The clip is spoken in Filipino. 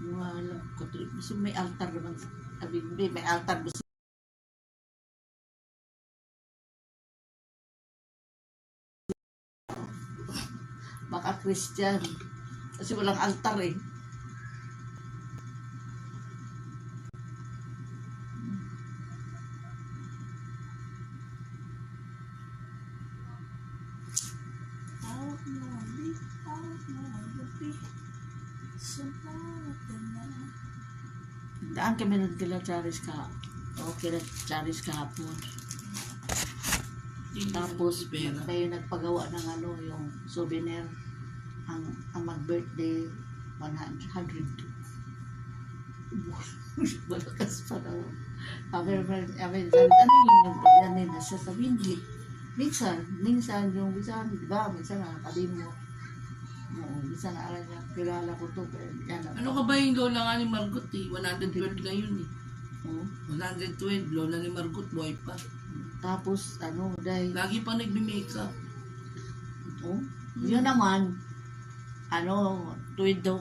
Wala ko. Gusto may altar naman. May altar. Gusto. Baka Christian. Kasi walang altar eh. Daan kami nagkila Charis ka. Okay na Charis kahapon. Tapos tayo nagpagawa ng yung souvenir. Ang mag-birthday 100. Malakas pa daw. Sabi, ano yung pagyanin na siya sabi, hindi. Minsan yung minsan, di ba? Minsan nakakalim mo. Minsan naaral niya, kilala ko to. Ano ka ba yung lola nga ni Margot eh? 112 na yun eh. 112, lola ni Margot, buhay pa. Tapos, dahil... Lagi pa nagbi-makeup. Yun naman, tuwid daw